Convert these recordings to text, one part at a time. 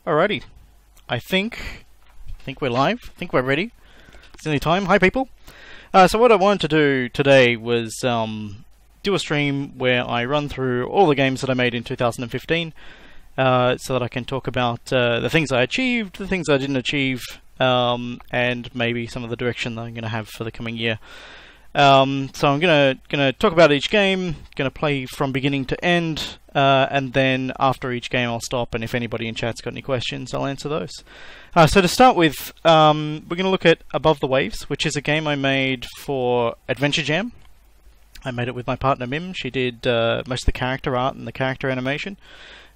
Alrighty, I think we're live. I think we're ready. It's nearly time. Hi, people. So what I wanted to do today was do a stream where I run through all the games that I made in 2015, so that I can talk about the things I achieved, the things I didn't achieve, and maybe some of the direction that I'm going to have for the coming year. So I'm gonna talk about each game, gonna play from beginning to end, and then after each game I'll stop, and if anybody in chat's got any questions, I'll answer those. So to start with, we're gonna look at Above the Waves, which is a game I made for Adventure Jam. I made it with my partner Mim. She did most of the character art and the character animation.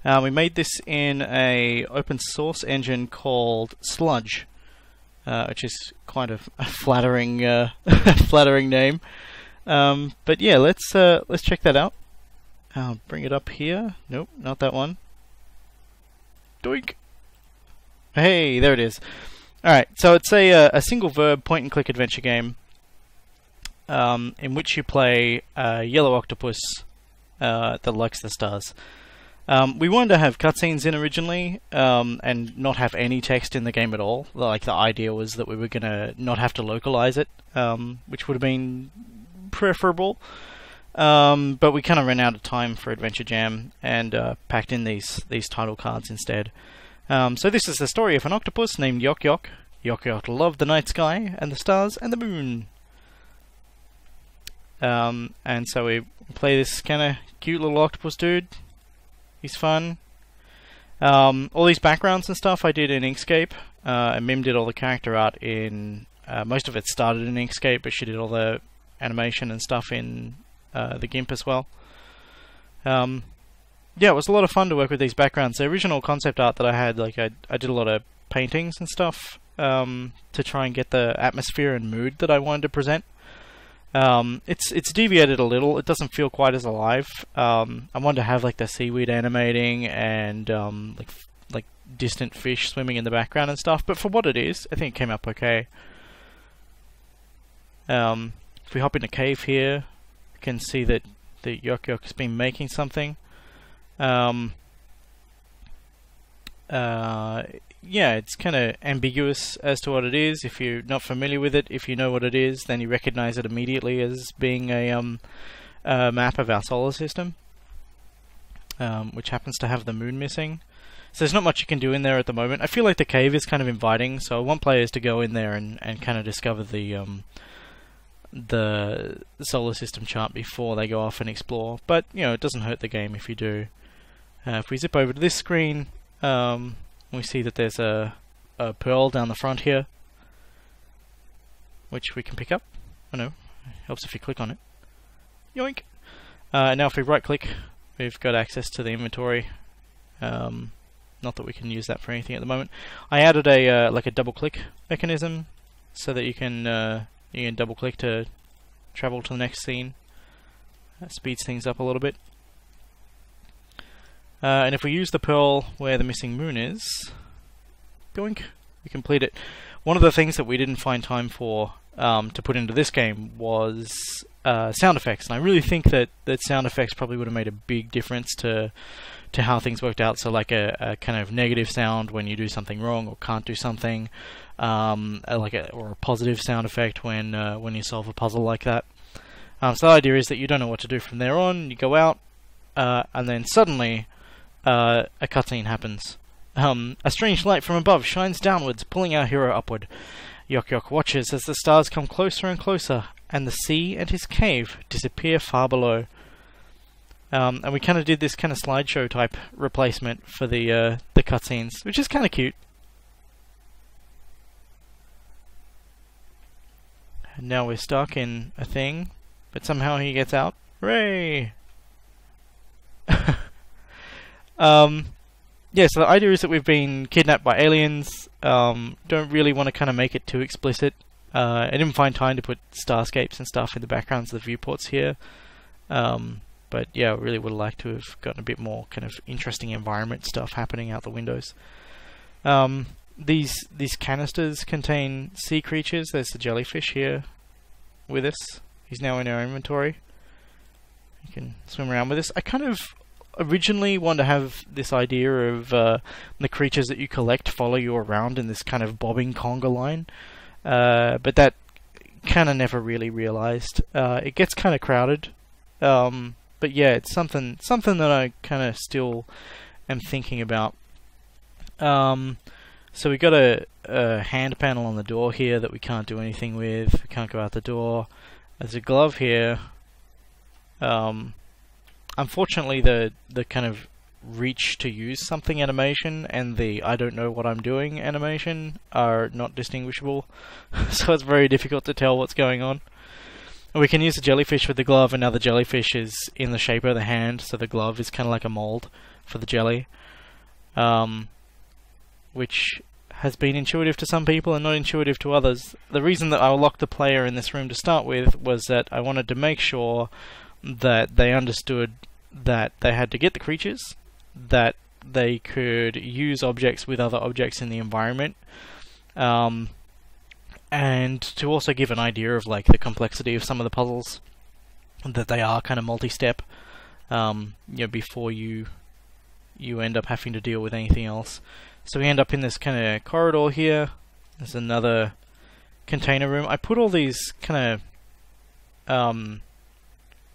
We made this in a open source engine called Sludge. Which is quite a flattering, flattering name. But yeah, let's check that out. I'll bring it up here. Nope, not that one. Doink. Hey, there it is. All right, so it's a single verb point-and-click adventure game in which you play a yellow octopus that likes the stars. We wanted to have cutscenes in originally, and not have any text in the game at all. Like, the idea was that we were gonna not have to localize it, which would have been preferable. But we kind of ran out of time for Adventure Jam and packed in these title cards instead. So this is the story of an octopus named Yok Yok. Yok Yok loved the night sky and the stars and the moon. And so we play this kind of cute little octopus dude. He's fun. All these backgrounds and stuff I did in Inkscape, and Mim did all the character art in... most of it started in Inkscape, but she did all the animation and stuff in the GIMP as well. Yeah, it was a lot of fun to work with these backgrounds. The original concept art that I had, like I did a lot of paintings and stuff to try and get the atmosphere and mood that I wanted to present. It's deviated a little. It doesn't feel quite as alive. I wanted to have like the seaweed animating and like distant fish swimming in the background and stuff. But for what it is, I think it came up okay. If we hop in a cave here, we can see that the Yok Yok has been making something. Yeah, it's kind of ambiguous as to what it is. If you're not familiar with it, if you know what it is, then you recognize it immediately as being a map of our solar system, which happens to have the moon missing. So there's not much you can do in there at the moment. I feel like the cave is kind of inviting, so I want players to go in there and kind of discover the solar system chart before they go off and explore. But, you know, it doesn't hurt the game if you do. If we zip over to this screen, we see that there's a pearl down the front here, which we can pick up. Oh no, helps if you click on it. Yoink! Now if we right click, we've got access to the inventory. Not that we can use that for anything at the moment. I added a like a double click mechanism so that you can double click to travel to the next scene. That speeds things up a little bit. And if we use the pearl where the missing moon is, boink, we complete it. One of the things that we didn't find time for to put into this game was sound effects, and I really think that sound effects probably would have made a big difference to how things worked out. So like a kind of negative sound when you do something wrong or can't do something, or a positive sound effect when you solve a puzzle like that. So the idea is that you don't know what to do from there on. You go out, and then suddenly a cutscene happens. A strange light from above shines downwards, pulling our hero upward. Yok Yok watches as the stars come closer and closer, and the sea and his cave disappear far below. And we kind of did this kind of slideshow type replacement for the cutscenes, which is kind of cute. And now we're stuck in a thing, but somehow he gets out. Hooray! Yeah, so the idea is that we've been kidnapped by aliens. Don't really want to kind of make it too explicit. I didn't find time to put starscapes and stuff in the backgrounds of the viewports here. But yeah, I really would have liked to have gotten a bit more kind of interesting environment stuff happening out the windows. These canisters contain sea creatures. There's the jellyfish here with us. He's now in our inventory. You can swim around with us. I kind of originally wanted to have this idea of the creatures that you collect follow you around in this kind of bobbing conga line, but that kind of never really realized. It gets kind of crowded, but yeah, it's something that I kind of still am thinking about. So we got a hand panel on the door here that we can't do anything with. We can't go out the door. There's a glove here. Unfortunately, the kind of reach to use something animation and the I don't know what I'm doing animation are not distinguishable, so it's very difficult to tell what's going on. And we can use the jellyfish with the glove, and now the jellyfish is in the shape of the hand, so the glove is kind of like a mold for the jelly, which has been intuitive to some people and not intuitive to others. The reason that I locked the player in this room to start with was that I wanted to make sure that they understood that they had to get the creatures, that they could use objects with other objects in the environment, and to also give an idea of like the complexity of some of the puzzles, that they are kind of multi-step, before you end up having to deal with anything else. So we end up in this kind of corridor here. There's another container room. I put all these kind of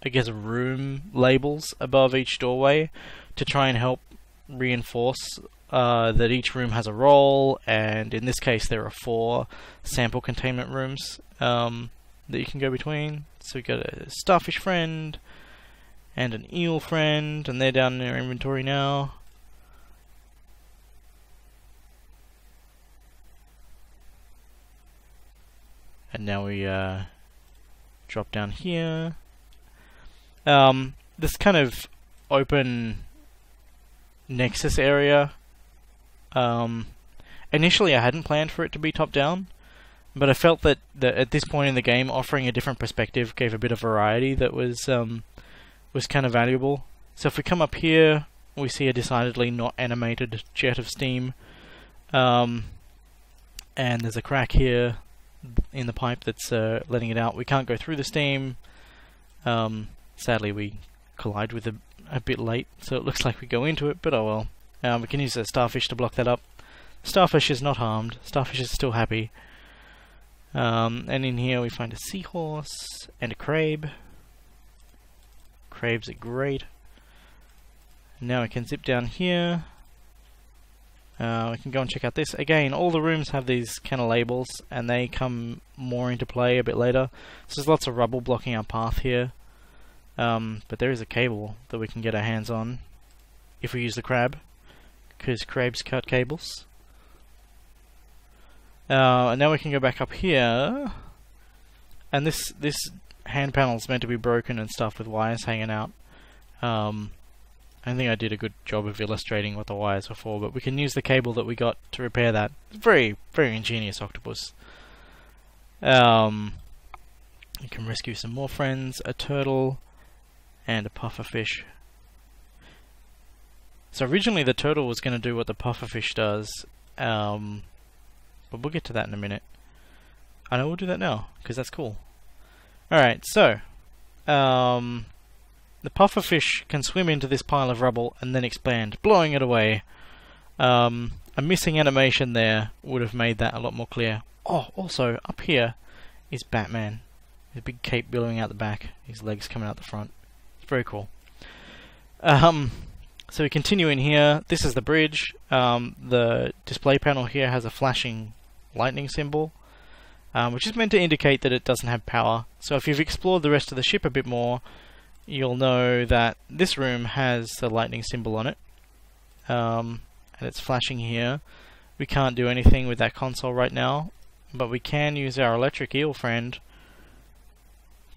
I guess room labels above each doorway to try and help reinforce that each room has a role, and in this case there are 4 sample containment rooms that you can go between. So we got a starfish friend and an eel friend, and they're down in our inventory now. And now we drop down here. This kind of open Nexus area, initially I hadn't planned for it to be top down, but I felt that at this point in the game offering a different perspective gave a bit of variety that was kind of valuable. So if we come up here, we see a decidedly not animated jet of steam, and there's a crack here in the pipe that's letting it out. We can't go through the steam. Sadly, we collide with it a bit late, so it looks like we go into it, but oh well. We can use a starfish to block that up. Starfish is not harmed. Starfish is still happy. And in here we find a seahorse and a crab. Crabs are great. Now we can zip down here. We can go and check out this. Again, all the rooms have these kind of labels, and they come more into play a bit later. So there's lots of rubble blocking our path here. But there is a cable that we can get our hands on if we use the crab, because crabs cut cables. And now we can go back up here, and this hand panel is meant to be broken and stuff with wires hanging out. I think I did a good job of illustrating what the wires are for, but we can use the cable that we got to repair that. Very, very ingenious octopus. We can rescue some more friends, a turtle, and a pufferfish. So originally the turtle was going to do what the pufferfish does, but we'll get to that in a minute. I know we'll do that now, because that's cool. Alright, so the pufferfish can swim into this pile of rubble and then expand, blowing it away. A missing animation there would have made that a lot more clear. Oh, also, up here is Batman. There's a big cape billowing out the back, his legs coming out the front. It's very cool. So we continue in here. This is the bridge. The display panel here has a flashing lightning symbol, which is meant to indicate that it doesn't have power. So if you've explored the rest of the ship a bit more, you'll know that this room has the lightning symbol on it, and it's flashing here. We can't do anything with that console right now, but we can use our electric eel friend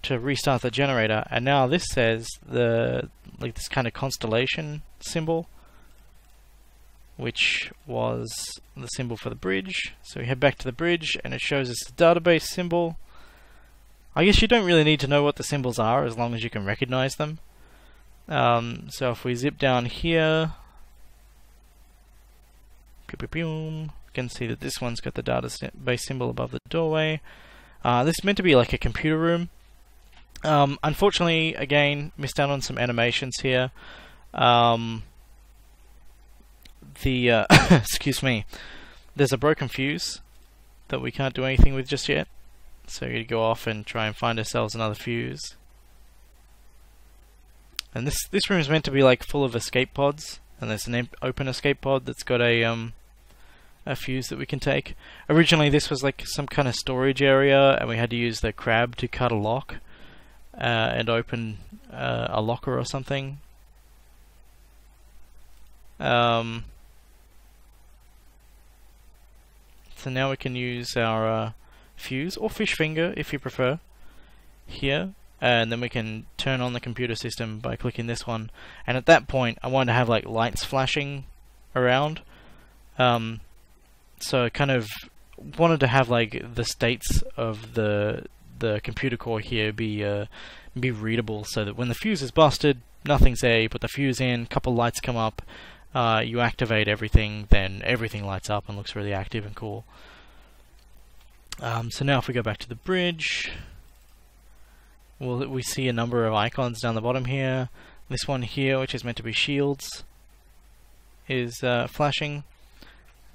to restart the generator. And now this says this kind of constellation symbol, which was the symbol for the bridge. So we head back to the bridge, and it shows us the database symbol. I guess you don't really need to know what the symbols are as long as you can recognize them. So if we zip down here, you can see that this one's got the database symbol above the doorway. This is meant to be like a computer room. Unfortunately, again, missed out on some animations here. excuse me, there's a broken fuse that we can't do anything with just yet, so you go off and try and find ourselves another fuse. And this room is meant to be like full of escape pods, and there's an open escape pod that's got a fuse that we can take. Originally this was like some kind of storage area, and we had to use the crab to cut a lock and open a locker or something. So now we can use our fuse, or fish finger if you prefer, here, and then we can turn on the computer system by clicking this one. And at that point I wanted to have like lights flashing around, so I kind of wanted to have like the states of the computer core here be readable, so that when the fuse is busted, nothing's there, you put the fuse in, couple lights come up, you activate everything, then everything lights up and looks really active and cool. So now if we go back to the bridge, we see a number of icons down the bottom here. This one here, which is meant to be shields, is flashing.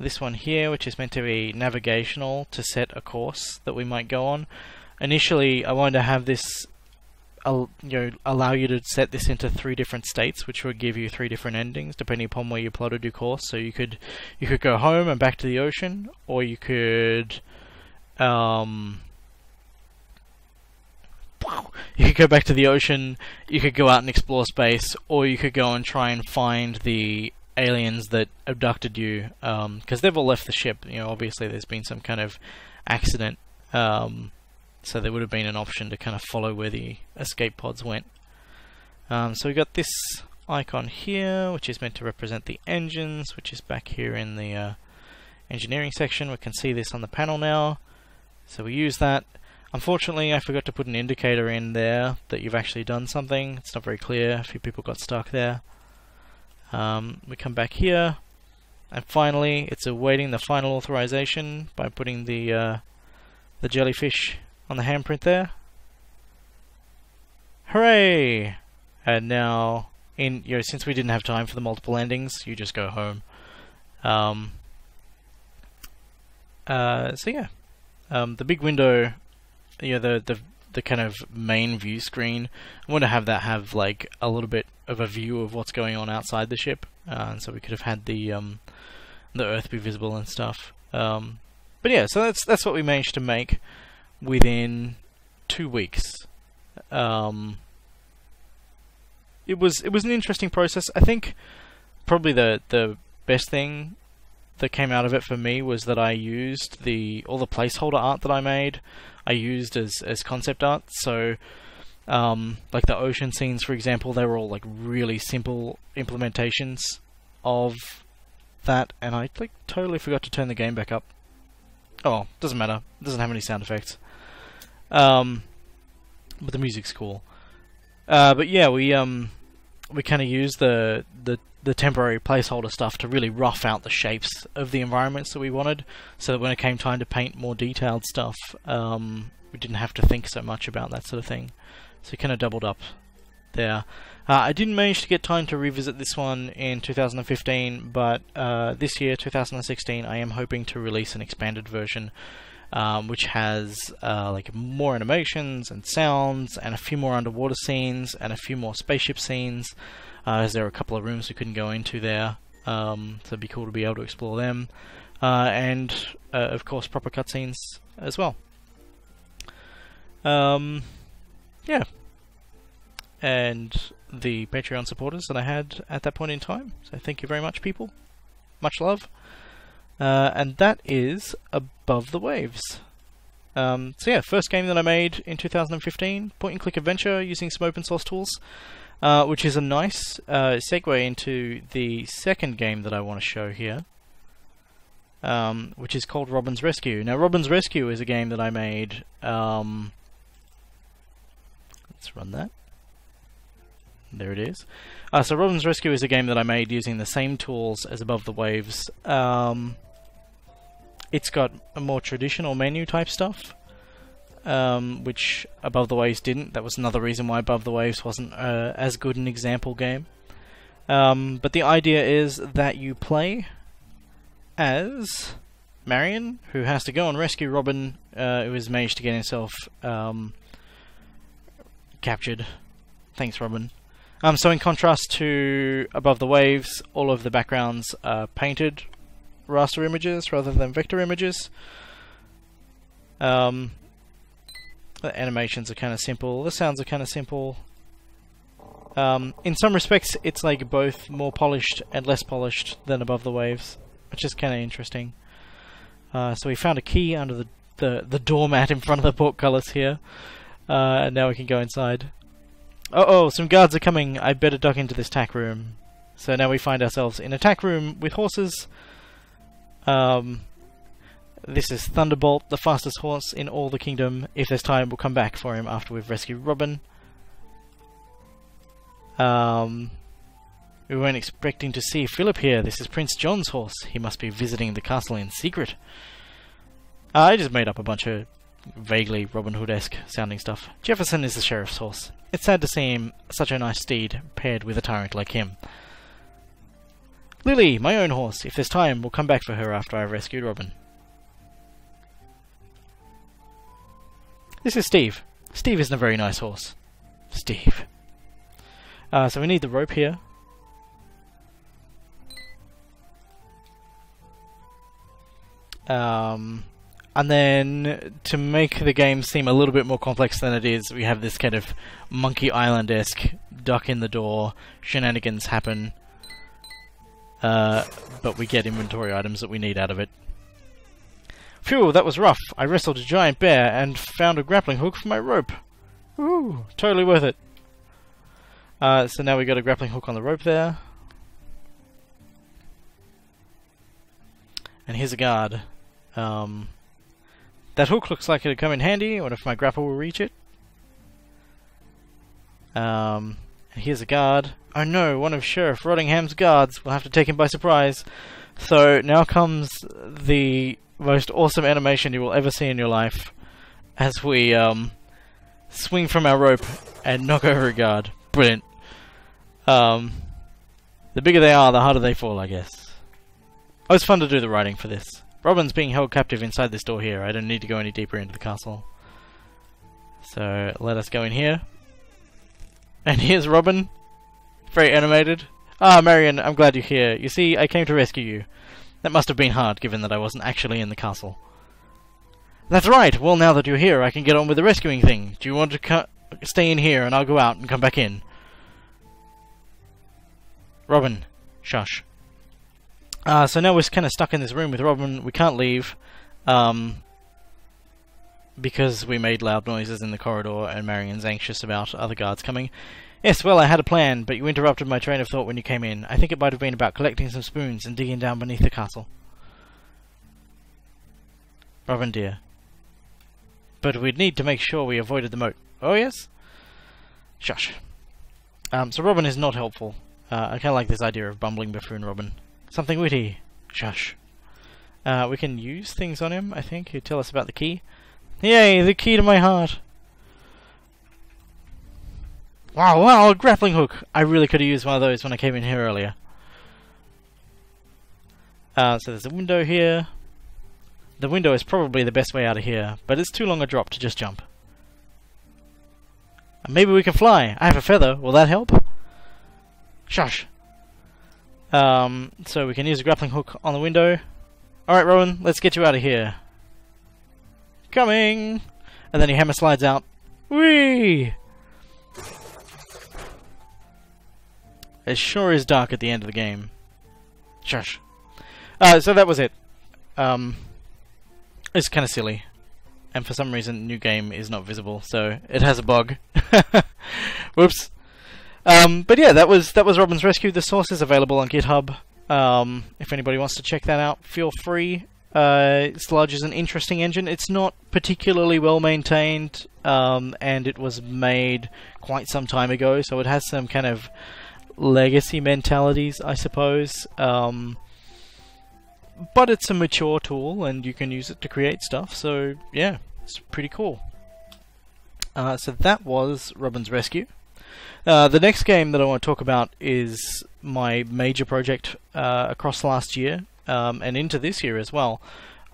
This one here, which is meant to be navigational to set a course that we might go on. Initially I wanted to have this allow you to set this into 3 different states, which would give you 3 different endings depending upon where you plotted your course. So you could go home and back to the ocean, or you could go back to the ocean, you could go out and explore space, or you could go and try and find the aliens that abducted you, because they've all left the ship. You know, obviously there's been some kind of accident, so there would have been an option to kind of follow where the escape pods went. So we got this icon here, which is meant to represent the engines, which is back here in the engineering section. We can see this on the panel now, so we use that. Unfortunately, I forgot to put an indicator in there that you've actually done something. It's not very clear. A few people got stuck there. We come back here, and finally it's awaiting the final authorization by putting the jellyfish on the handprint there. Hooray! And now, since we didn't have time for the multiple endings, you just go home. So yeah, the big window, the kind of main view screen, I want to have that have like a little bit of a view of what's going on outside the ship, and so we could have had the Earth be visible and stuff. But yeah, so that's what we managed to make within 2 weeks. It was an interesting process. I think probably the best thing that came out of it for me was that I used all the placeholder art that I made. I used as concept art. So like the ocean scenes, for example, they were all like really simple implementations of that, and I like totally forgot to turn the game back up. Oh, doesn't matter. It doesn't have any sound effects. But the music's cool. But yeah, we kind of used the temporary placeholder stuff to really rough out the shapes of the environments that we wanted, so that when it came time to paint more detailed stuff, we didn't have to think so much about that sort of thing. So we kind of doubled up there. I didn't manage to get time to revisit this one in 2015, but this year, 2016, I am hoping to release an expanded version, which has like more animations and sounds, and a few more underwater scenes, and a few more spaceship scenes, as there are a couple of rooms we couldn't go into there, so it'd be cool to be able to explore them, and of course proper cutscenes as well. Yeah, and the Patreon supporters that I had at that point in time, so thank you very much, people. Much love. And that is Above the Waves. So yeah, first game that I made in 2015, point-and-click adventure using some open source tools, which is a nice segue into the second game that I want to show here, which is called Robin's Rescue. Now, Robin's Rescue is a game that I made. Let's run that. There it is. So Robin's Rescue is a game that I made using the same tools as Above the Waves. It's got a more traditional menu type stuff, which Above the Waves didn't. That was another reason why Above the Waves wasn't as good an example game. But the idea is that you play as Marion, who has to go and rescue Robin, who has managed to get himself captured. Thanks, Robin. So in contrast to Above the Waves, all of the backgrounds are painted raster images rather than vector images. The animations are kind of simple, the sounds are kind of simple. In some respects, it's like both more polished and less polished than Above the Waves, which is kind of interesting. So we found a key under the doormat in front of the portcullis here, and now we can go inside. Uh-oh, some guards are coming. I better duck into this tack room. So now we find ourselves in a tack room with horses. This is Thunderbolt, the fastest horse in all the kingdom. If there's time, we'll come back for him after we've rescued Robin. We weren't expecting to see Philip here. This is Prince John's horse. He must be visiting the castle in secret. I just made up a bunch of vaguely Robin Hood-esque sounding stuff. Jefferson is the sheriff's horse. It's sad to see him, such a nice steed, paired with a tyrant like him. Lily, my own horse. If there's time, we'll come back for her after I've rescued Robin. This is Steve. Steve isn't a very nice horse. Steve. So we need the rope here. And then, to make the game seem a little bit more complex than it is, we have this kind of Monkey Island-esque duck in the door, shenanigans happen, but we get inventory items that we need out of it. Phew, that was rough. I wrestled a giant bear and found a grappling hook for my rope. Ooh, totally worth it. So now we got a grappling hook on the rope there. And here's a guard. That hook looks like it'd come in handy. I wonder if my grapple will reach it. And here's a guard. Oh no, one of Sheriff Rottingham's guards. We'll have to take him by surprise. So now comes the most awesome animation you will ever see in your life, as we swing from our rope and knock over a guard. Brilliant. The bigger they are, the harder they fall, I guess. Oh, it's fun to do the writing for this. Robin's being held captive inside this door here. I don't need to go any deeper into the castle. So, let us go in here. And here's Robin. Very animated. Ah, Marion, I'm glad you're here. You see, I came to rescue you. That must have been hard, given that I wasn't actually in the castle. That's right! Well, now that you're here, I can get on with the rescuing thing. Do you want to stay in here, and I'll go out and come back in? Robin. Shush. So now we're kind of stuck in this room with Robin. We can't leave, because we made loud noises in the corridor and Marion's anxious about other guards coming. Yes, well, I had a plan, but you interrupted my train of thought when you came in. I think it might have been about collecting some spoons and digging down beneath the castle. Robin, dear. But we'd need to make sure we avoided the moat. Oh, yes? Shush. So Robin is not helpful. I kind of like this idea of bumbling buffoon Robin. Something witty. Shush. We can use things on him, I think. He'll tell us about the key. Yay, the key to my heart. Wow, wow, a grappling hook. I really could have used one of those when I came in here earlier. So there's a window here. The window is probably the best way out of here, but it's too long a drop to just jump. Maybe we can fly. I have a feather. Will that help? Shush. So we can use a grappling hook on the window. Alright, Rowan, let's get you out of here. Coming! And then he hammer slides out. Whee! It sure is dark at the end of the game. Shush. So that was it. It's kind of silly. And for some reason, new game is not visible, so it has a bug. Whoops. But yeah, that was Robin's Rescue. The source is available on GitHub. If anybody wants to check that out, feel free. Sludge is an interesting engine. It's not particularly well maintained, and it was made quite some time ago, so it has some kind of legacy mentalities, I suppose. But it's a mature tool, and you can use it to create stuff, so yeah, it's pretty cool. So that was Robin's Rescue. The next game that I want to talk about is my major project across the last year, and into this year as well.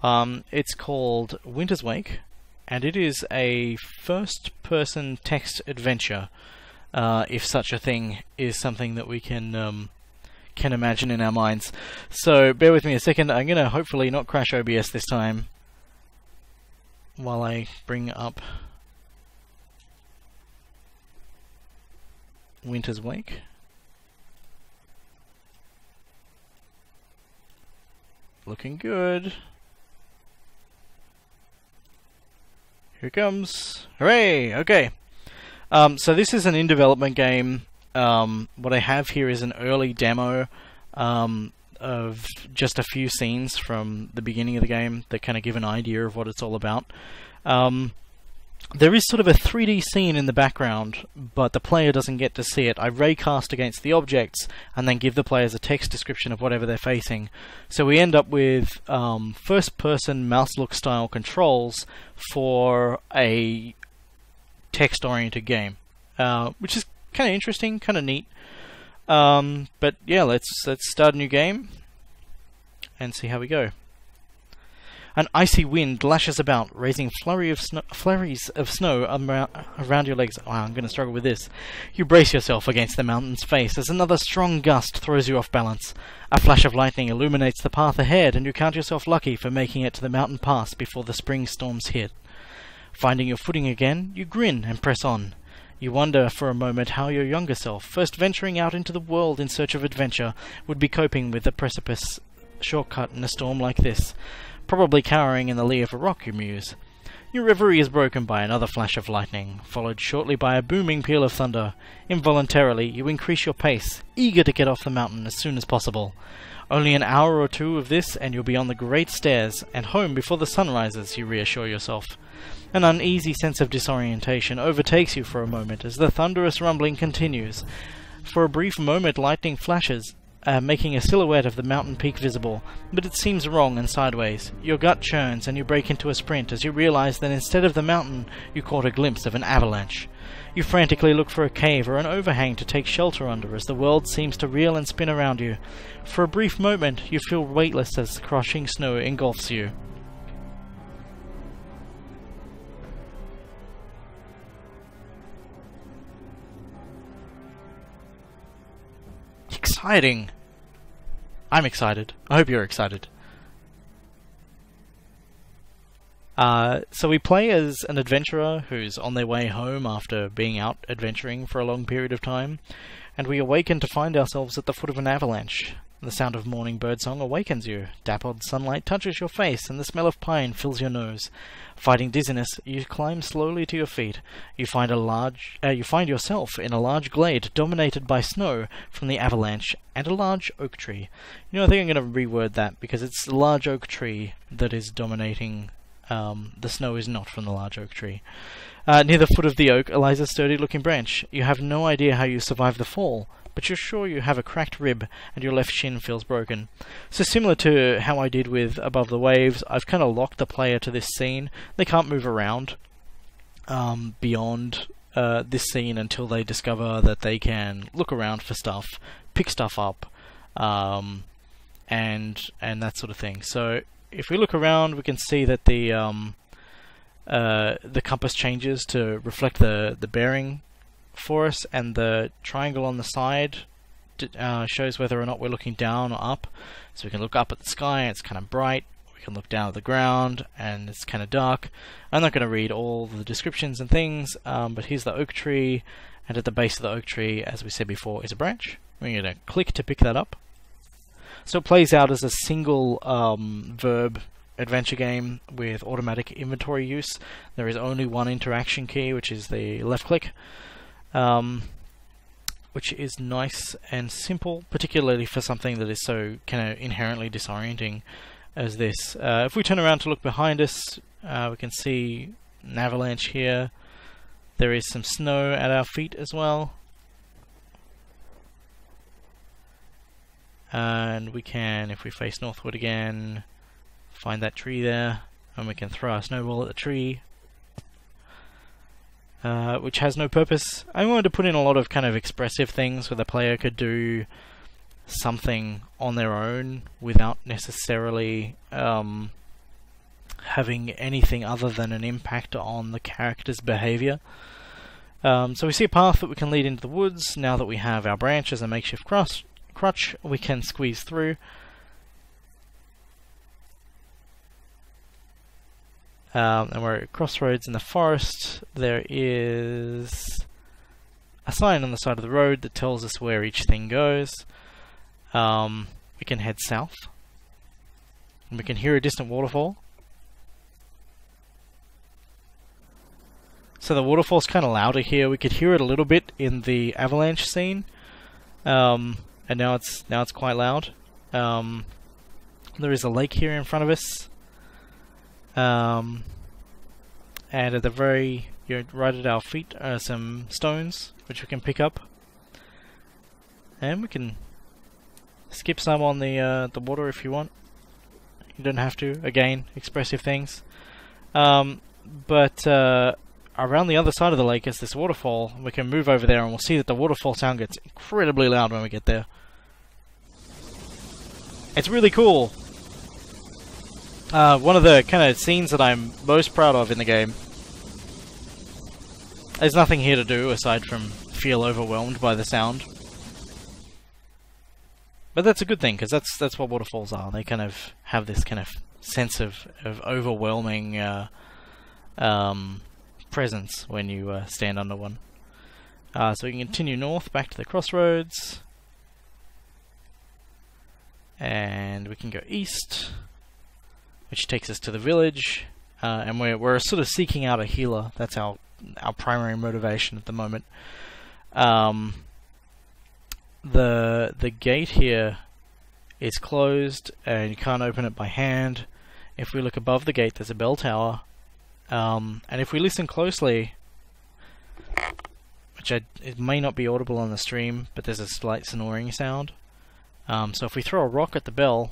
It's called Winter's Wake, and it is a first-person text adventure, if such a thing is something that we can imagine in our minds. So bear with me a second. I'm going to hopefully not crash OBS this time while I bring up Winter's Wake. Looking good. Here it comes. Hooray! Okay. So this is an in-development game. What I have here is an early demo of just a few scenes from the beginning of the game that kind of give an idea of what it's all about. There is sort of a 3D scene in the background, but the player doesn't get to see it. I raycast against the objects and then give the players a text description of whatever they're facing. So we end up with first-person mouse-look style controls for a text-oriented game, which is kind of interesting, kind of neat. But yeah, let's start a new game and see how we go. An icy wind lashes about, raising flurries of snow around your legs. Oh, I'm going to struggle with this. You brace yourself against the mountain's face as another strong gust throws you off balance. A flash of lightning illuminates the path ahead, and you count yourself lucky for making it to the mountain pass before the spring storms hit. Finding your footing again, you grin and press on. You wonder for a moment how your younger self, first venturing out into the world in search of adventure, would be coping with the precipice shortcut in a storm like this. Probably cowering in the lee of a rock, you muse. Your reverie is broken by another flash of lightning, followed shortly by a booming peal of thunder. Involuntarily, you increase your pace, eager to get off the mountain as soon as possible. Only an hour or two of this, and you'll be on the great stairs, and home before the sun rises, you reassure yourself. An uneasy sense of disorientation overtakes you for a moment as the thunderous rumbling continues. For a brief moment, lightning flashes, making a silhouette of the mountain peak visible, but it seems wrong and sideways. Your gut churns and you break into a sprint as you realize that instead of the mountain, you caught a glimpse of an avalanche. You frantically look for a cave or an overhang to take shelter under as the world seems to reel and spin around you. For a brief moment, you feel weightless as the crushing snow engulfs you. Exciting! I'm excited. I hope you're excited. So we play as an adventurer who's on their way home after being out adventuring for a long period of time, and we awaken to find ourselves at the foot of an avalanche. The sound of morning birdsong awakens you. Dappled sunlight touches your face, and the smell of pine fills your nose. Fighting dizziness, you climb slowly to your feet. You find yourself in a large glade dominated by snow from the avalanche and a large oak tree. You know, I think I'm going to reword that because it's the large oak tree that is dominating. The snow is not from the large oak tree. Near the foot of the oak lies a sturdy-looking branch. You have no idea how you survived the fall, but you're sure you have a cracked rib and your left shin feels broken. So similar to how I did with Above the Waves, I've kind of locked the player to this scene. They can't move around beyond this scene until they discover that they can look around for stuff, pick stuff up, and that sort of thing. So if we look around, we can see that the compass changes to reflect the bearing for us, and the triangle on the side shows whether or not we're looking down or up. So we can look up at the sky and it's kind of bright. We can look down at the ground and it's kind of dark. I'm not going to read all the descriptions and things, but here's the oak tree, and at the base of the oak tree, as we said before, is a branch. We're going to click to pick that up. So it plays out as a single verb adventure game with automatic inventory use. There is only one interaction key, which is the left click. Which is nice and simple, particularly for something that is so kind of inherently disorienting as this. If we turn around to look behind us, we can see an avalanche here. There is some snow at our feet as well. And we can, if we face northward again, find that tree there, and we can throw our snowball at the tree. which has no purpose. I wanted to put in a lot of kind of expressive things where the player could do something on their own without necessarily having anything other than an impact on the character's behavior. So we see a path that we can lead into the woods. Now that we have our branch as a makeshift crutch, we can squeeze through. And we're at crossroads in the forest. There is a sign on the side of the road that tells us where each thing goes. We can head south. And we can hear a distant waterfall. So the waterfall's kind of louder here. We could hear it a little bit in the avalanche scene. And now it's quite loud. There is a lake here in front of us. And at the very, right at our feet are some stones which we can pick up, and we can skip some on the water if you want. You don't have to. Again, expressive things. But around the other side of the lake is this waterfall. We can move over there, and we'll see that the waterfall sound gets incredibly loud when we get there. It's really cool. One of the kind of scenes that I'm most proud of in the game. There's nothing here to do aside from feel overwhelmed by the sound. But that's a good thing, because that's what waterfalls are. They kind of have this kind of sense of overwhelming presence when you stand under one. So we can continue north back to the crossroads. And we can go east, which takes us to the village, and we're sort of seeking out a healer. That's our primary motivation at the moment. The gate here is closed, and you can't open it by hand. If we look above the gate, there's a bell tower, and if we listen closely, which it may not be audible on the stream, but there's a slight snoring sound. So if we throw a rock at the bell,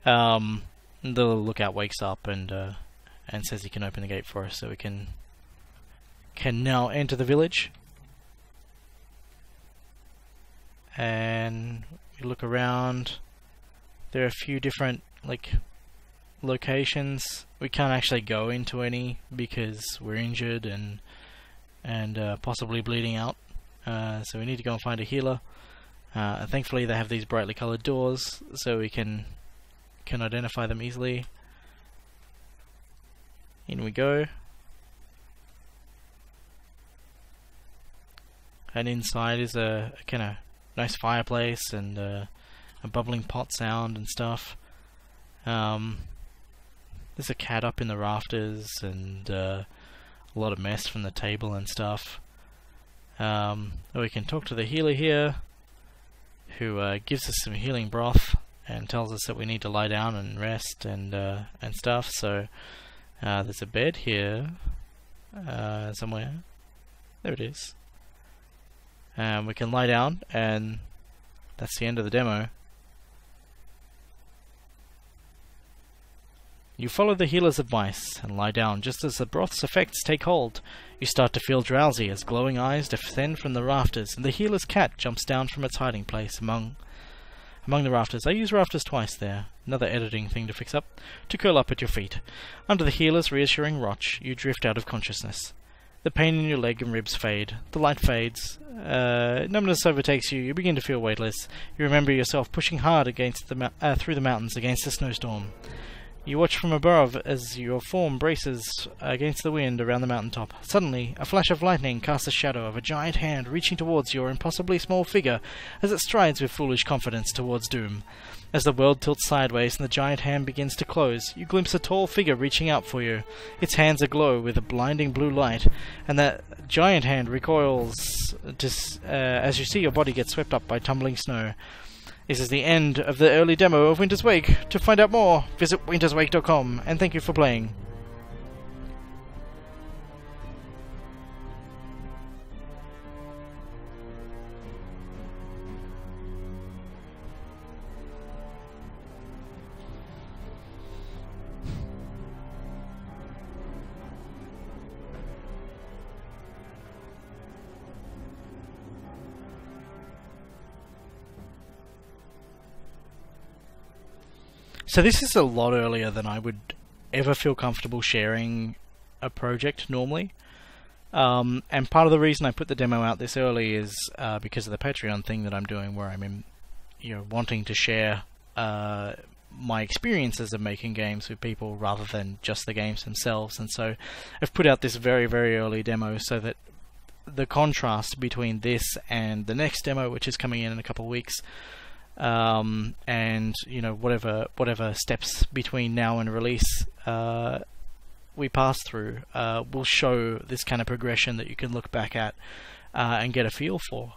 the lookout wakes up and says he can open the gate for us, so we can now enter the village. And we look around. There are a few different locations. We can't actually go into any because we're injured and possibly bleeding out. So we need to go and find a healer. Thankfully, they have these brightly coloured doors, so we can identify them easily. In we go. And inside is a kind of nice fireplace and a bubbling pot sound and stuff. There's a cat up in the rafters and a lot of mess from the table and stuff. We can talk to the healer here, who gives us some healing broth and tells us that we need to lie down and rest and stuff. So there's a bed here somewhere. There it is. We can lie down, and that's the end of the demo. You follow the healer's advice and lie down. Just as the broth's effects take hold, you start to feel drowsy as glowing eyes descend from the rafters, and the healer's cat jumps down from its hiding place among the rafters. I use rafters twice there. Another editing thing to fix up. To curl up at your feet. Under the healer's reassuring rotch, you drift out of consciousness. The pain in your leg and ribs fade. The light fades. Numbness overtakes you. You begin to feel weightless. You remember yourself pushing hard against through the mountains against a snowstorm. You watch from above as your form braces against the wind around the mountaintop. Suddenly, a flash of lightning casts a shadow of a giant hand reaching towards your impossibly small figure as it strides with foolish confidence towards doom. As the world tilts sideways and the giant hand begins to close, you glimpse a tall figure reaching out for you. Its hands aglow with a blinding blue light, and that giant hand recoils as you see your body get swept up by tumbling snow. This is the end of the early demo of Winter's Wake. To find out more, visit winterswake.com, and thank you for playing. So this is a lot earlier than I would ever feel comfortable sharing a project normally. And part of the reason I put the demo out this early is because of the Patreon thing that I'm doing, where I'm wanting to share my experiences of making games with people rather than just the games themselves. And so I've put out this very, very early demo so that the contrast between this and the next demo, which is coming in a couple of weeks, and whatever steps between now and release we pass through, will show this kind of progression that you can look back at and get a feel for.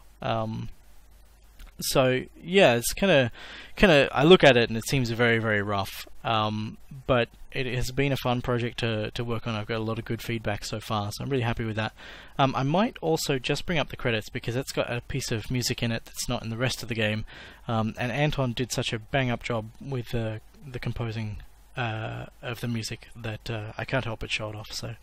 So yeah, it's kind of I look at it and it seems very, very rough, but it has been a fun project to work on. I've got a lot of good feedback so far, so I'm really happy with that. I might also just bring up the credits because it's got a piece of music in it that's not in the rest of the game, and Anton did such a bang-up job with the composing of the music that I can't help but show it off. So.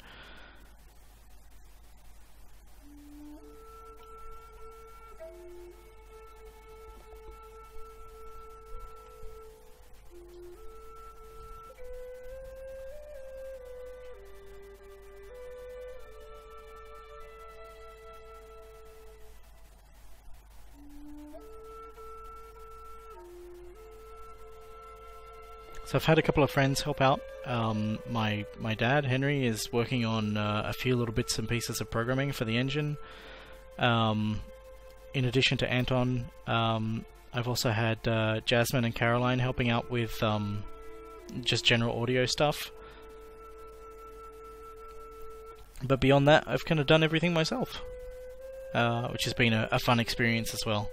So I've had a couple of friends help out. My dad, Henry, is working on a few little bits and pieces of programming for the engine. In addition to Anton, I've also had Jasmine and Caroline helping out with just general audio stuff. But beyond that, I've kind of done everything myself, which has been a fun experience as well.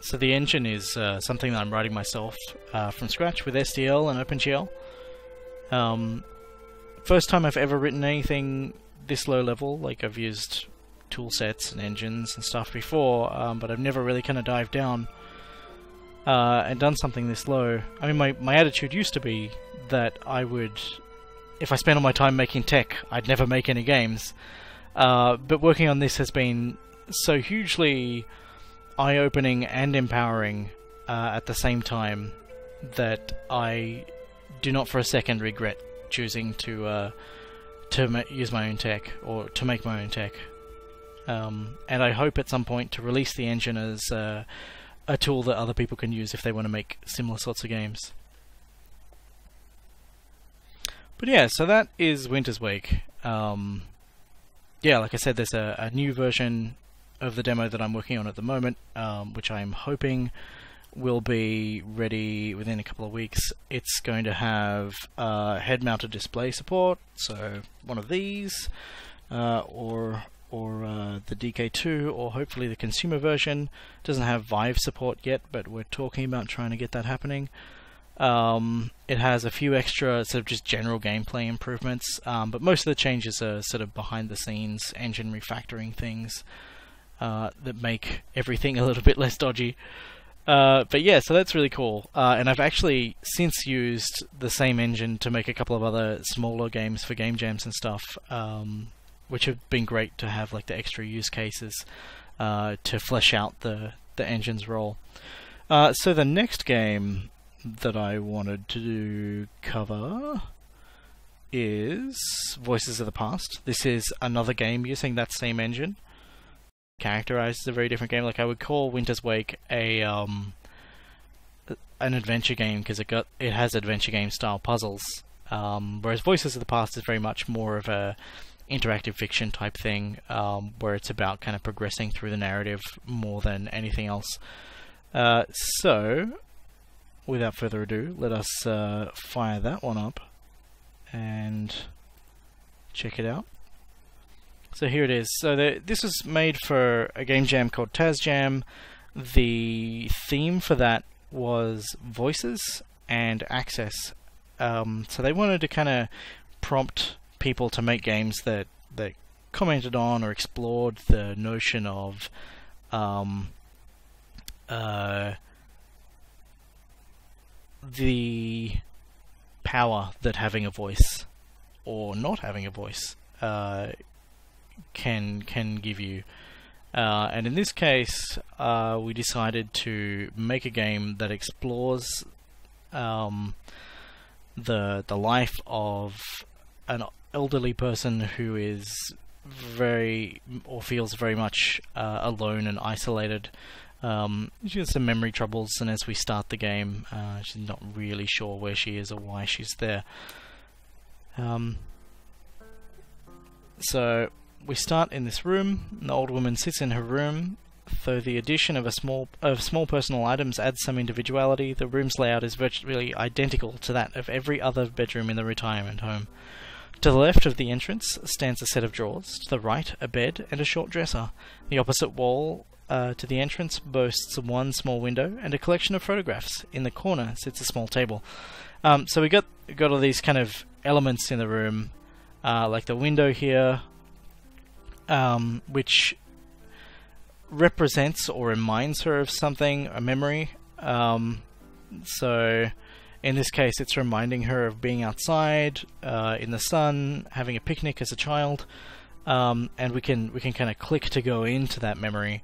So the engine is something that I'm writing myself from scratch with SDL and OpenGL. First time I've ever written anything this low level. Like, I've used tool sets and engines and stuff before, but I've never really kind of dived down and done something this low. I mean, my attitude used to be that I would, if I spent all my time making tech, I'd never make any games. But working on this has been so hugely eye-opening and empowering at the same time that I do not for a second regret choosing to use my own tech or to make my own tech. And I hope at some point to release the engine as a tool that other people can use if they want to make similar sorts of games. But yeah, so that is Winter's Wake. Yeah, like I said, there's a new version of the demo that I'm working on at the moment, which I'm hoping will be ready within a couple of weeks. It's going to have head-mounted display support, so one of these, or the DK2, or hopefully the consumer version. It doesn't have Vive support yet, but we're talking about trying to get that happening. It has a few extra sort of just general gameplay improvements, but most of the changes are sort of behind-the-scenes engine refactoring things that make everything a little bit less dodgy. But yeah, so that's really cool. And I've actually since used the same engine to make a couple of other smaller games for game jams and stuff, which have been great to have like the extra use cases to flesh out the engine's role. So the next game that I wanted to cover is Voices of the Past. This is another game using that same engine. Characterized as a very different game. Like, I would call Winter's Wake an adventure game because it has adventure game style puzzles, whereas Voices of the Past is very much more of a interactive fiction type thing, where it's about kind of progressing through the narrative more than anything else. So without further ado, let us fire that one up and check it out. So here it is. So this was made for a game jam called TasJam. The theme for that was voices and access. So they wanted to kind of prompt people to make games that commented on or explored the notion of the power that having a voice or not having a voice can give you. And in this case, we decided to make a game that explores the life of an elderly person who is feels very much alone and isolated. She has some memory troubles, and as we start the game, she's not really sure where she is or why she's there. So we start in this room. The old woman sits in her room. Though the addition of small personal items adds some individuality, the room's layout is virtually identical to that of every other bedroom in the retirement home. To the left of the entrance stands a set of drawers. To the right, a bed and a short dresser. The opposite wall to the entrance boasts one small window and a collection of photographs. In the corner sits a small table. So we got all these kind of elements in the room, like the window here, which represents or reminds her of something, a memory. So in this case, it's reminding her of being outside in the sun, having a picnic as a child, and we can kind of click to go into that memory,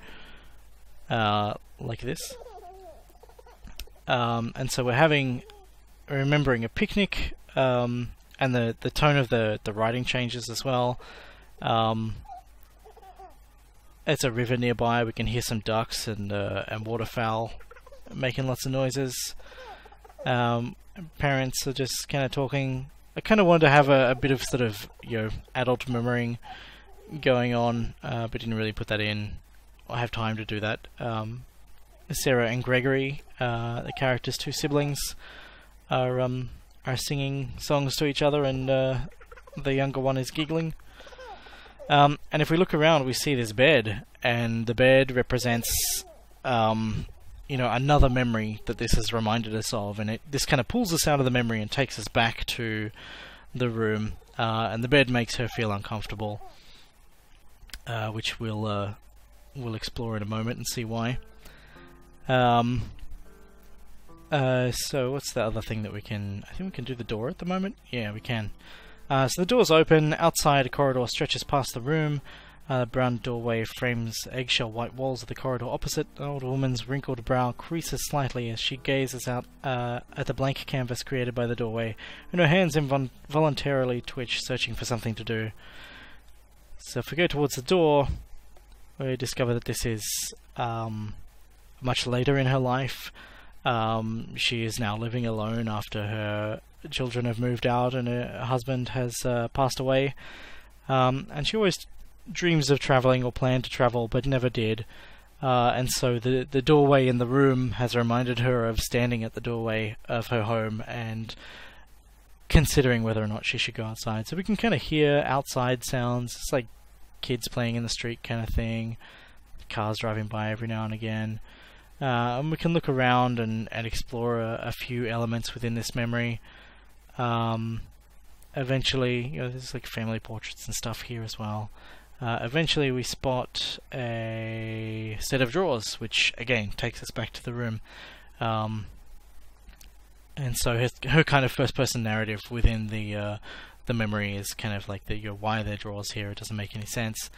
like this. And so we're remembering a picnic, and the tone of the writing changes as well. It's a river nearby. We can hear some ducks and waterfowl making lots of noises. Parents are just kind of talking. I kind of wanted to have a bit of sort of adult murmuring going on, but didn't really put that in. I have time to do that. Sarah and Gregory, the characters' two siblings, are singing songs to each other, and the younger one is giggling. And if we look around, we see this bed, and the bed represents, another memory that this has reminded us of, and this kind of pulls us out of the memory and takes us back to the room. And the bed makes her feel uncomfortable, which we'll explore in a moment and see why. So what's the other thing that we can... I think we can do the door at the moment? Yeah, we can. So the door's open. Outside, a corridor stretches past the room. The brown doorway frames eggshell white walls of the corridor opposite. The old woman's wrinkled brow creases slightly as she gazes out at the blank canvas created by the doorway, and her hands involuntarily twitch, searching for something to do. So if we go towards the door, we discover that this is much later in her life. She is now living alone after her children have moved out and her husband has passed away. And she always dreams of travelling or planned to travel, but never did. And so the doorway in the room has reminded her of standing at the doorway of her home and considering whether or not she should go outside. So we can kind of hear outside sounds. It's like kids playing in the street kind of thing. Cars driving by every now and again. And we can look around and explore a few elements within this memory. Eventually, there's like family portraits and stuff here as well. Eventually we spot a set of drawers, which again takes us back to the room. And so her kind of first-person narrative within the memory is kind of like why are there drawers here? It doesn't make any sense.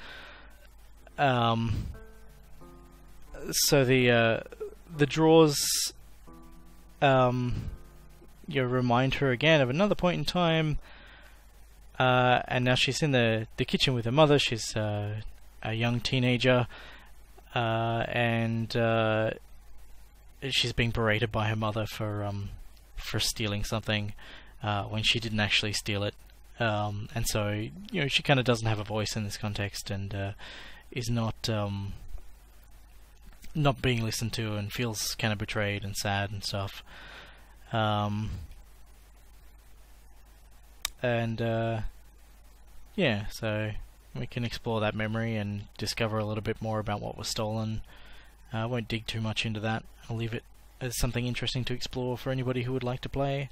So the drawers remind her again of another point in time. And now she's in the kitchen with her mother. She's a young teenager, and she's being berated by her mother for stealing something when she didn't actually steal it. And so she kind of doesn't have a voice in this context, and is not being listened to, and feels kind of betrayed and sad and stuff. Yeah, so we can explore that memory and discover a little bit more about what was stolen. I won't dig too much into that. I'll leave it as something interesting to explore for anybody who would like to play.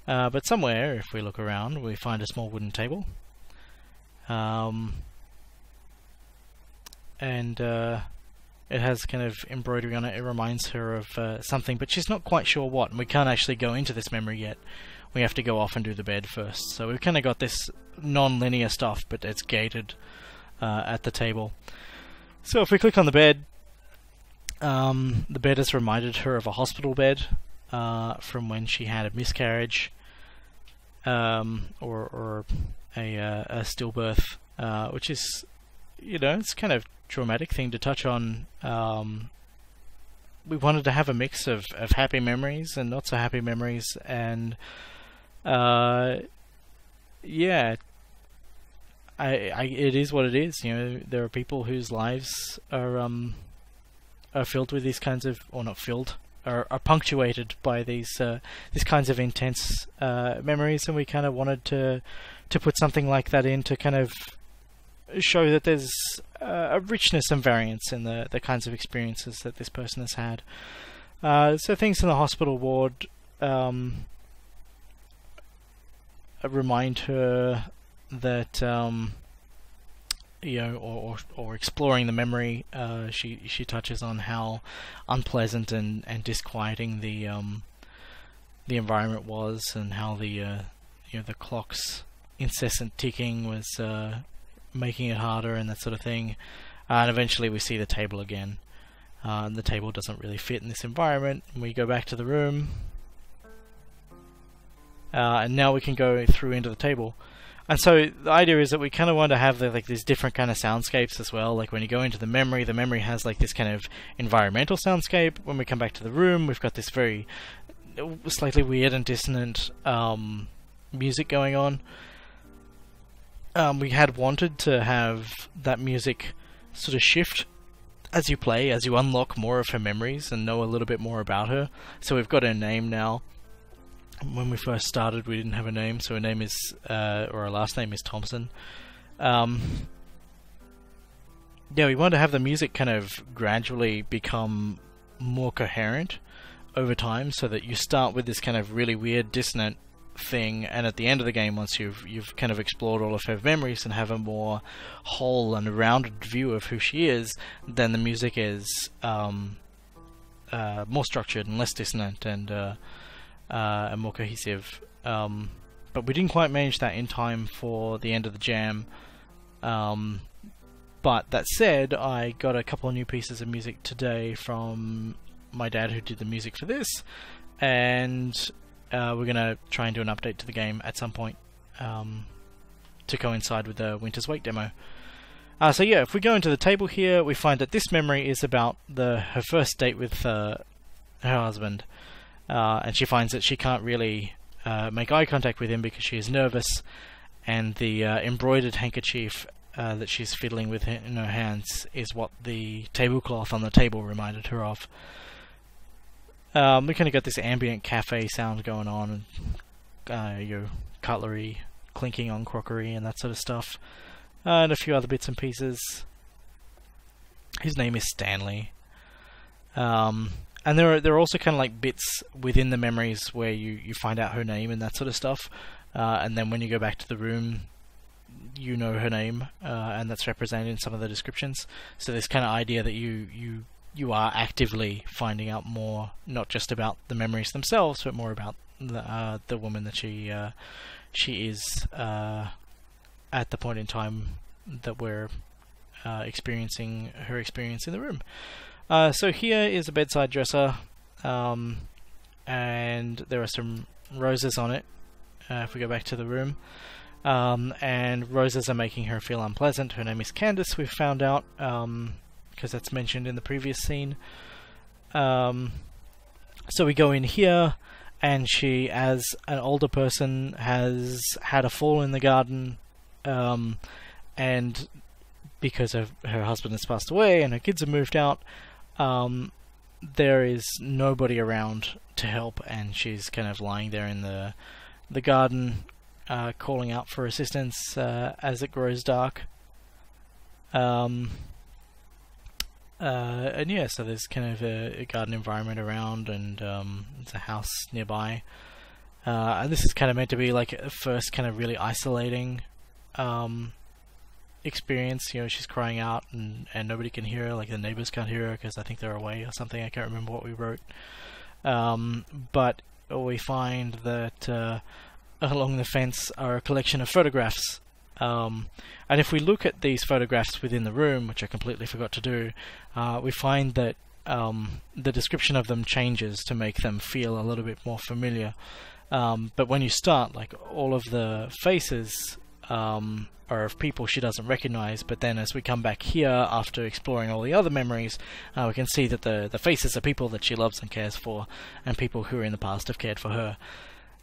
But somewhere, if we look around, we find a small wooden table. And it has kind of embroidery on it. It reminds her of something, but she's not quite sure what, and we can't actually go into this memory yet. We have to go off and do the bed first. So we've kind of got this non-linear stuff, but it's gated at the table. So if we click on the bed has reminded her of a hospital bed from when she had a miscarriage or a stillbirth, which is, you know, it's kind of traumatic thing to touch on. We wanted to have a mix of happy memories and not so happy memories, and yeah, it is what it is. You know, there are people whose lives are filled with these kinds of, or not filled, are punctuated by these kinds of intense memories, and we kind of wanted to put something like that in to kind of show that there's a richness and variance in the kinds of experiences that this person has had. So things in the hospital ward remind her that you know, or exploring the memory. She touches on how unpleasant and disquieting the environment was, and how the you know, the clock's incessant ticking was making it harder and that sort of thing. And eventually we see the table again. The table doesn't really fit in this environment. We go back to the room, and now we can go through into the table. And so the idea is that we kind of want to have like these different kind of soundscapes as well. Like when you go into the memory has like this kind of environmental soundscape. When we come back to the room, we've got this very slightly weird and dissonant music going on. We had wanted to have that music sort of shift as you play, as you unlock more of her memories and know a little bit more about her. So we've got her name now. When we first started, we didn't have a name, so her name is, or her last name is Thompson. Yeah, we wanted to have the music kind of gradually become more coherent over time, so that you start with this kind of really weird, dissonant thing, and at the end of the game, once you've kind of explored all of her memories and have a more whole and rounded view of who she is, then the music is more structured and less dissonant and more cohesive. But we didn't quite manage that in time for the end of the jam. But that said, I got a couple of new pieces of music today from my dad, who did the music for this, and we're going to try and do an update to the game at some point to coincide with the Winter's Wake demo. So yeah, if we go into the table here, we find that this memory is about her first date with her husband, and she finds that she can't really make eye contact with him because she is nervous, and the embroidered handkerchief that she's fiddling with in her hands is what the tablecloth on the table reminded her of. We kind of got this ambient cafe sound going on, and your cutlery clinking on crockery and that sort of stuff, and a few other bits and pieces. His name is Stanley. And there are also kind of like bits within the memories where you find out her name and that sort of stuff, and then when you go back to the room, you know her name, and that's represented in some of the descriptions. So this kind of idea that you are actively finding out more, not just about the memories themselves, but more about the woman that she is at the point in time that we're experiencing her experience in the room. So here is a bedside dresser, and there are some roses on it. If we go back to the room, and roses are making her feel unpleasant. Her name is Candace, we've found out, because that's mentioned in the previous scene. So we go in here, and she, as an older person, has had a fall in the garden, and because her husband has passed away and her kids have moved out, there is nobody around to help, and she's kind of lying there in the garden, calling out for assistance as it grows dark. And yeah, so there's kind of a garden environment around, and there's a house nearby. And this is kind of meant to be like a first kind of really isolating experience. You know, she's crying out and nobody can hear her, like the neighbors can't hear her because I think they're away or something. I can't remember what we wrote. But we find that along the fence are a collection of photographs. And if we look at these photographs within the room, which I completely forgot to do, we find that the description of them changes to make them feel a little bit more familiar. But when you start, like, all of the faces are of people she doesn't recognize, but then as we come back here after exploring all the other memories, we can see that the faces are people that she loves and cares for, and people who in the past have cared for her.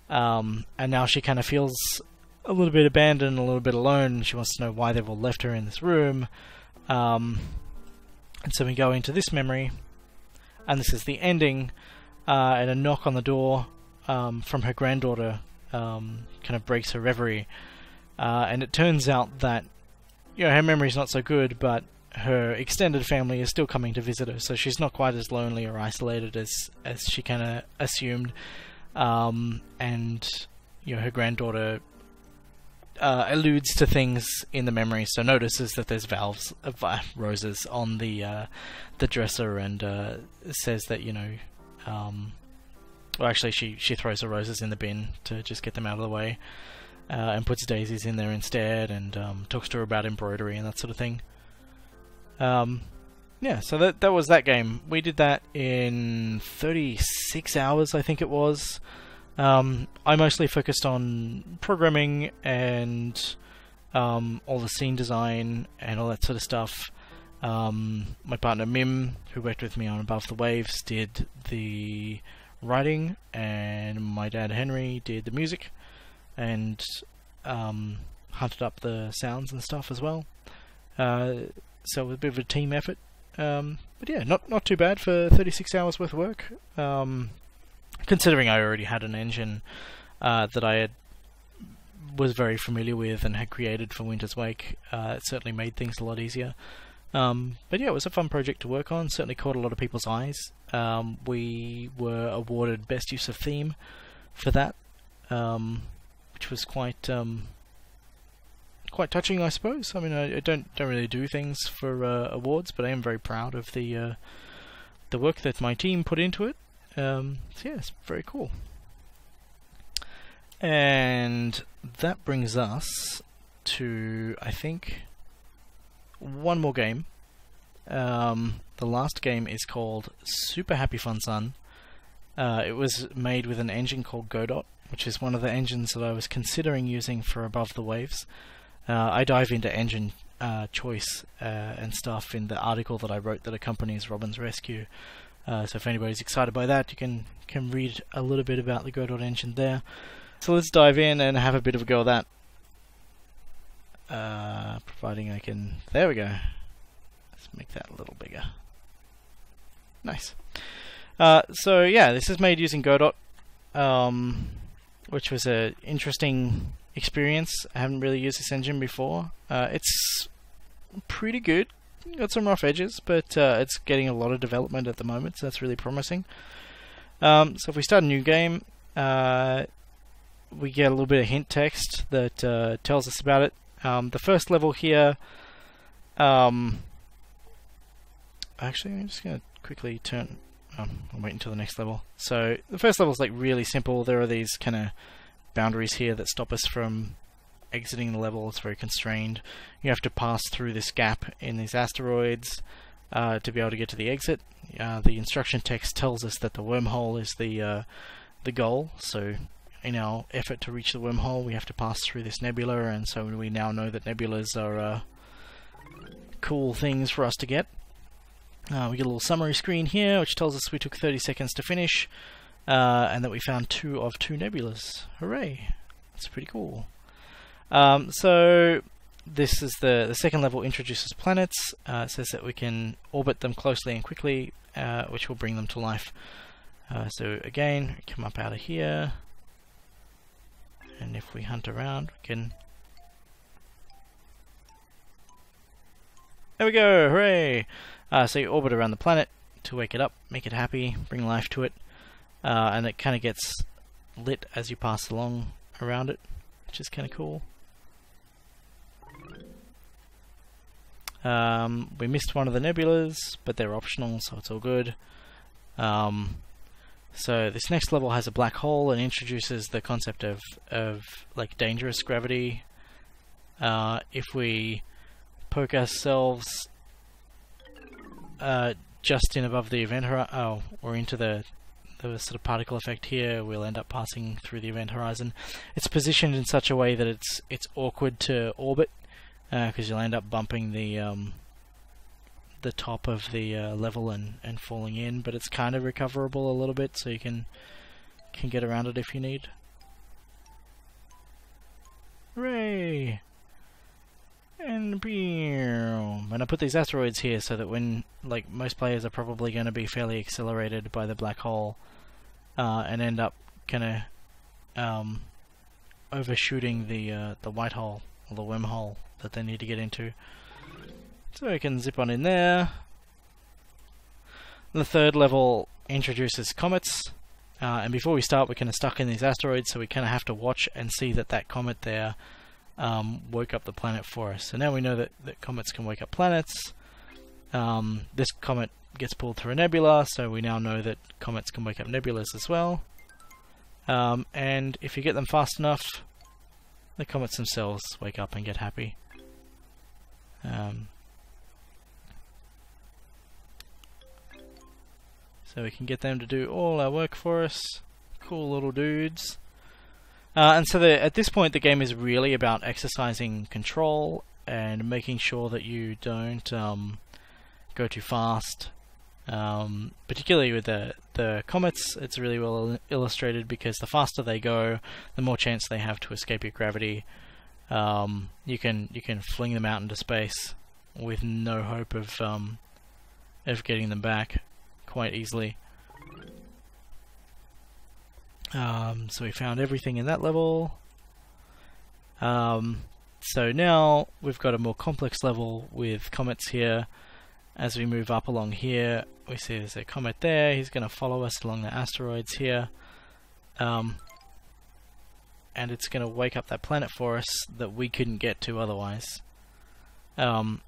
And now she kind of feels a little bit abandoned, a little bit alone. She wants to know why they've all left her in this room. And so we go into this memory, and this is the ending, and a knock on the door from her granddaughter kind of breaks her reverie. And it turns out that, you know, her memory's not so good, but her extended family is still coming to visit her, so she's not quite as lonely or isolated as she kind of assumed. And, you know, her granddaughter alludes to things in the memory, so notices that there's valves of roses on the dresser, and says that, you know, well, actually she throws the roses in the bin to just get them out of the way, and puts daisies in there instead, and talks to her about embroidery and that sort of thing. Yeah, so that was that game. We did that in 36 hours, I think it was. I mostly focused on programming and all the scene design and all that sort of stuff. My partner Mim, who worked with me on Above the Waves, did the writing, and my dad Henry did the music, and hunted up the sounds and stuff as well. So it was a bit of a team effort. But yeah, not too bad for 36 hours worth of work. Considering I already had an engine that I was very familiar with and had created for Winter's Wake, it certainly made things a lot easier. But yeah, it was a fun project to work on. Certainly caught a lot of people's eyes. We were awarded Best Use of Theme for that, which was quite touching, I suppose. I mean, I don't really do things for awards, but I am very proud of the work that my team put into it. So yeah, it's very cool. And that brings us to, I think, one more game. The last game is called Super Happy Fun Sun. It was made with an engine called Godot, which is one of the engines that I was considering using for Above the Waves. I dive into engine choice and stuff in the article that I wrote that accompanies Robin's Rescue. So if anybody's excited by that, you can read a little bit about the Godot engine there. So let's dive in and have a bit of a go at that. Providing I can... There we go. Let's make that a little bigger. Nice. So yeah, this is made using Godot, which was an interesting experience. I haven't really used this engine before. It's pretty good. Got some rough edges, but it's getting a lot of development at the moment, so that's really promising. So if we start a new game, we get a little bit of hint text that tells us about it. The first level here... actually, I'm just going to quickly turn... I'll wait until the next level. So the first level is like really simple. There are these kind of boundaries here that stop us from exiting the level. It's very constrained. You have to pass through this gap in these asteroids to be able to get to the exit. The instruction text tells us that the wormhole is the goal, so in our effort to reach the wormhole we have to pass through this nebula, and so we now know that nebulas are cool things for us to get. We get a little summary screen here which tells us we took 30 seconds to finish, and that we found 2 of 2 nebulas. Hooray! That's pretty cool. So this is the second level, introduces planets. It says that we can orbit them closely and quickly, which will bring them to life. So again, we come up out of here, and if we hunt around, we can... There we go! Hooray! So you orbit around the planet to wake it up, make it happy, bring life to it, and it kind of gets lit as you pass along around it, which is kind of cool. We missed one of the nebulas, but they're optional, so it's all good. So this next level has a black hole and introduces the concept of like dangerous gravity. If we poke ourselves just in above the event horizon, or into the sort of particle effect here, we'll end up passing through the event horizon. It's positioned in such a way that it's awkward to orbit, because you'll end up bumping the top of the level and falling in, but it's kind of recoverable a little bit, so you can get around it if you need. Hooray! And I put these asteroids here so that when, like, most players are probably going to be fairly accelerated by the black hole, and end up kind of overshooting the white hole or the wormhole that they need to get into. So we can zip on in there. The third level introduces comets, and before we start, we're kind of stuck in these asteroids, so we kind of have to watch and see that comet there woke up the planet for us. So now we know that comets can wake up planets. This comet gets pulled through a nebula, so we now know that comets can wake up nebulas as well. And if you get them fast enough, the comets themselves wake up and get happy. So we can get them to do all our work for us. Cool little dudes. And so at this point the game is really about exercising control and making sure that you don't go too fast. Particularly with the comets, it's really well illustrated because the faster they go, the more chance they have to escape your gravity. You can fling them out into space with no hope of getting them back quite easily. So we found everything in that level. So now we've got a more complex level with comets here. As we move up along here, we see there's a comet there. He's going to follow us along the asteroids here. And it's going to wake up that planet for us that we couldn't get to otherwise.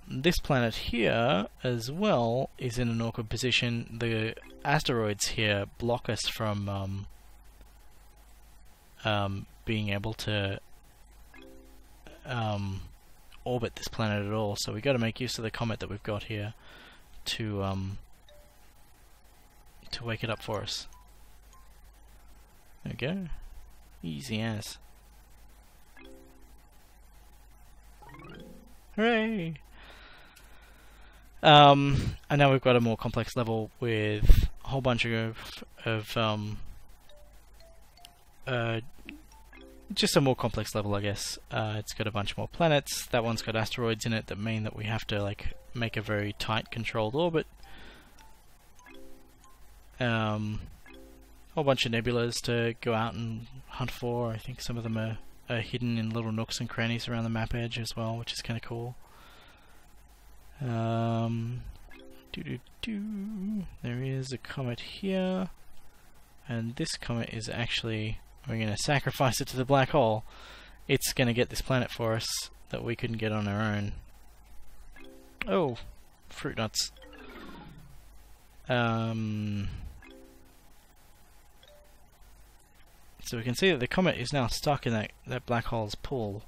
This planet here as well is in an awkward position. The asteroids here block us from being able to orbit this planet at all, so we've got to make use of the comet that we've got here to wake it up for us. There we go. Easy as. Hooray! And now we've got a more complex level with a whole bunch of just a more complex level, I guess. It's got a bunch more planets. That one's got asteroids in it that mean that we have to like make a very tight controlled orbit. Whole bunch of nebulas to go out and hunt for. I think some of them are hidden in little nooks and crannies around the map edge as well, which is kind of cool. There is a comet here, and this comet is actually, we're going to sacrifice it to the black hole. It's going to get this planet for us that we couldn't get on our own. Oh, fruit nuts. So we can see that the comet is now stuck in that black hole's pull.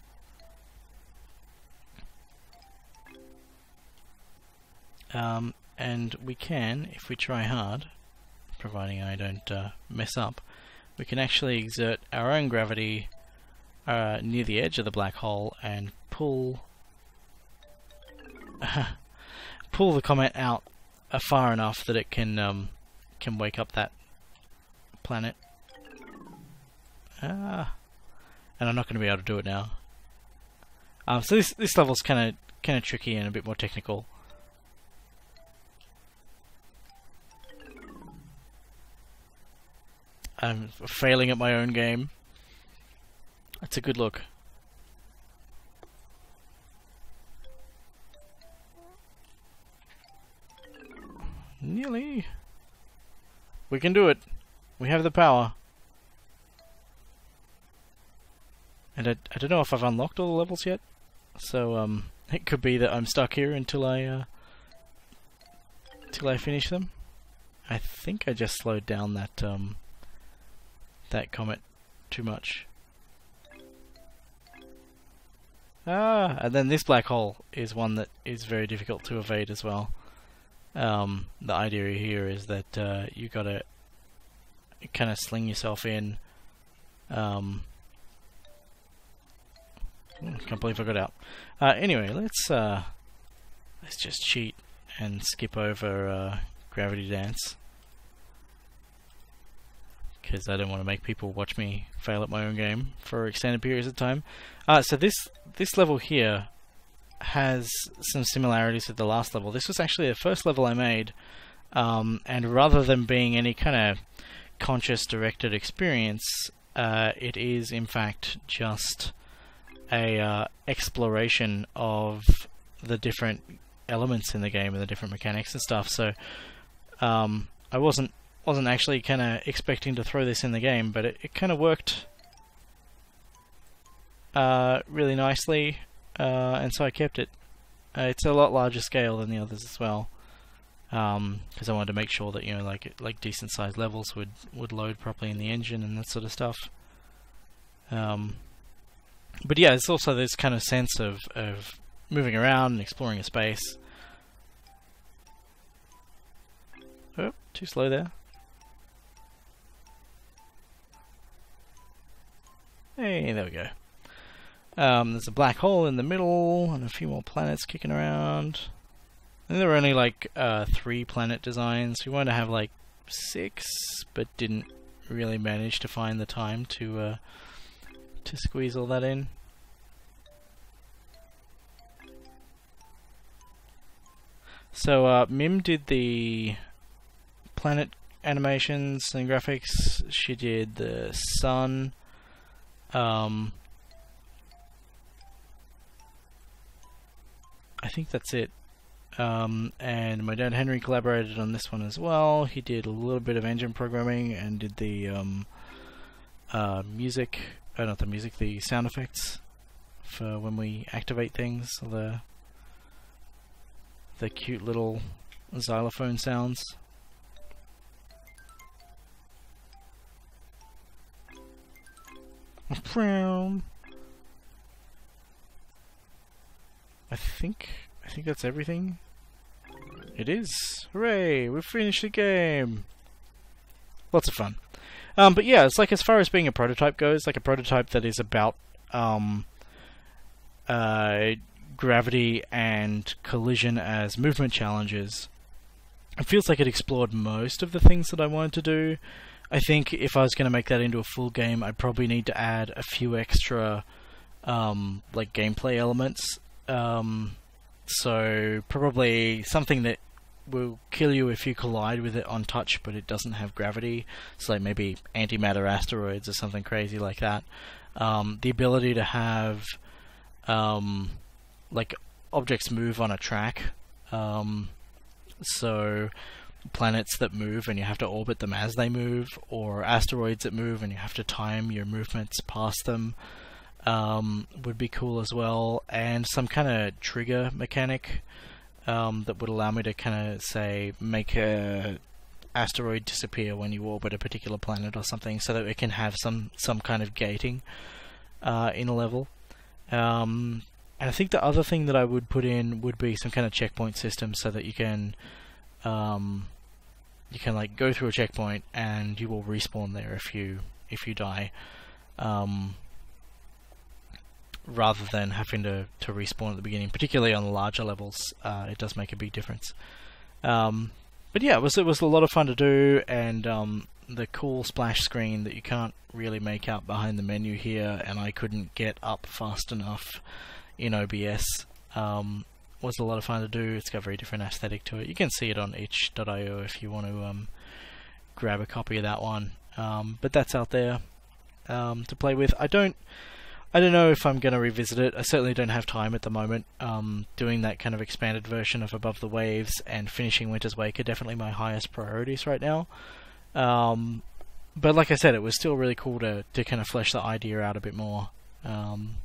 And we can, if we try hard, providing I don't mess up, we can actually exert our own gravity near the edge of the black hole and pull the comet out far enough that it can wake up that planet. And I'm not going to be able to do it now. So this level's kind of tricky and a bit more technical. I'm failing at my own game. That's a good look. Nearly. We can do it. We have the power. And I don't know if I've unlocked all the levels yet, so it could be that I'm stuck here until I finish them. I think I just slowed down that that comet too much. Ah, and then this black hole is one that is very difficult to evade as well. The idea here is that you gotta kind of sling yourself in. Can't believe I got out. Anyway, let's just cheat and skip over Gravity Dance, because I don't want to make people watch me fail at my own game for extended periods of time. So this level here has some similarities with the last level. This was actually the first level I made, and rather than being any kind of conscious directed experience, it is in fact just a exploration of the different elements in the game and the different mechanics and stuff. So I wasn't actually kind of expecting to throw this in the game, but it kind of worked really nicely, and so I kept it. It's a lot larger scale than the others as well, because I wanted to make sure that, you know, like decent sized levels would load properly in the engine and that sort of stuff. But yeah, it's also this kind of sense of moving around and exploring a space. Oh, too slow there. Hey, there we go. There's a black hole in the middle and a few more planets kicking around. And there were only like 3 planet designs. We wanted to have like 6, but didn't really manage to find the time to squeeze all that in. So Mim did the planet animations and graphics. She did the sun. I think that's it. And my dad Henry collaborated on this one as well. He did a little bit of engine programming and did the music. Not the music, the sound effects for when we activate things. The cute little xylophone sounds. I think that's everything. It is. Hooray! We've finished the game. Lots of fun. But yeah, it's like, as far as being a prototype goes, like a prototype that is about gravity and collision as movement challenges, it feels like it explored most of the things that I wanted to do. I think if I was going to make that into a full game, I'd probably need to add a few extra like gameplay elements. So probably something that will kill you if you collide with it on touch, but it doesn't have gravity. So like maybe antimatter asteroids or something crazy like that. The ability to have like objects move on a track. So planets that move and you have to orbit them as they move, or asteroids that move and you have to time your movements past them, would be cool as well. And some kind of trigger mechanic that would allow me to kind of say make a asteroid disappear when you orbit a particular planet or something, so that it can have some kind of gating in a level. And I think the other thing that I would put in would be some kind of checkpoint system, so that you can like go through a checkpoint and you will respawn there if you die, rather than having to respawn at the beginning. Particularly on the larger levels, it does make a big difference. But yeah, it was a lot of fun to do, and the cool splash screen that you can't really make out behind the menu here, and I couldn't get up fast enough in OBS, was a lot of fun to do. It's got a very different aesthetic to it. You can see it on itch.io if you want to grab a copy of that one. But that's out there to play with. I don't know if I'm going to revisit it. I certainly don't have time at the moment. Doing that kind of expanded version of Above the Waves and finishing Winter's Wake are definitely my highest priorities right now. But like I said, it was still really cool to kind of flesh the idea out a bit more, and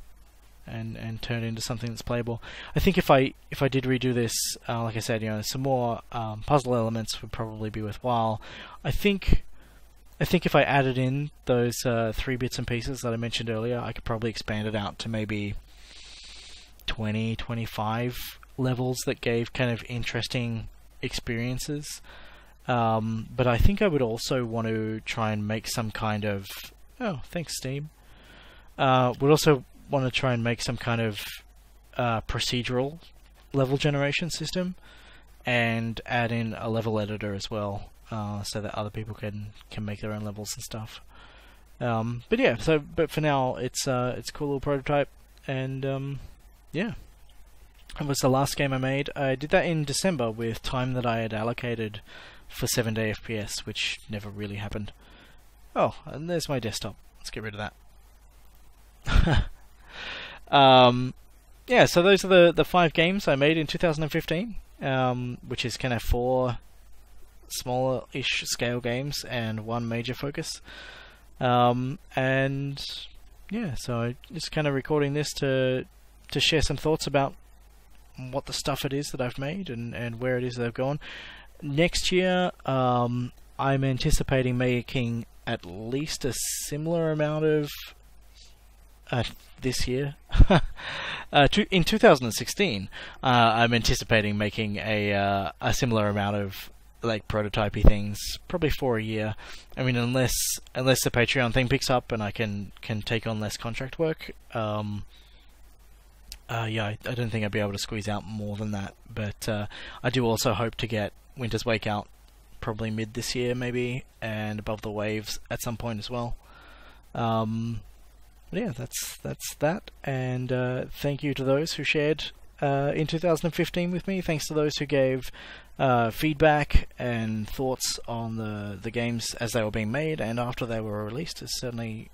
turn it into something that's playable. I think if I did redo this, like I said, some more puzzle elements would probably be worthwhile. I think if I added in those 3 bits and pieces that I mentioned earlier, I could probably expand it out to maybe 20, 25 levels that gave kind of interesting experiences. But I think I would also want to try and make some kind of... Oh, thanks, Steam. Would also want to try and make some kind of procedural level generation system and add in a level editor as well. So that other people can make their own levels and stuff. But yeah, but for now it's a cool little prototype, and yeah, it was the last game I made. I did that in December with time that I had allocated for 7-day FPS, which never really happened. Oh, and there's my desktop. Let's get rid of that. Yeah, so those are the 5 games I made in 2015, which is kind of 4 smaller-ish scale games and 1 major focus. And yeah, so I'm just kind of recording this to share some thoughts about what the stuff it is that I've made and where it is that I've gone. Next year, I'm anticipating making at least a similar amount of this year. In 2016, I'm anticipating making a similar amount of like prototypey things, probably for a year. I mean, unless the Patreon thing picks up and I can take on less contract work. Yeah, I don't think I'd be able to squeeze out more than that. But I do also hope to get Winter's Wake out probably mid this year, maybe, and Above the Waves at some point as well. But yeah, that's that. And thank you to those who shared in 2015 with me. Thanks to those who gave feedback and thoughts on the games as they were being made and after they were released. It's certainly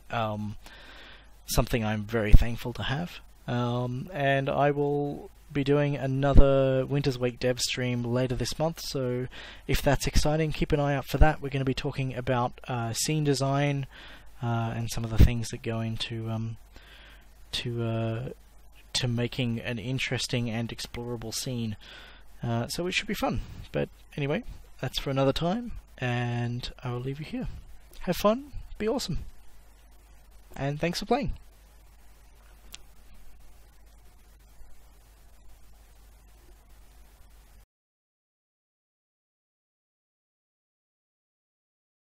something I'm very thankful to have. And I will be doing another Winter's Wake dev stream later this month, so if that's exciting, keep an eye out for that. We're going to be talking about scene design and some of the things that go into to making an interesting and explorable scene. So it should be fun. But anyway, that's for another time, and I will leave you here. Have fun, be awesome, and thanks for playing.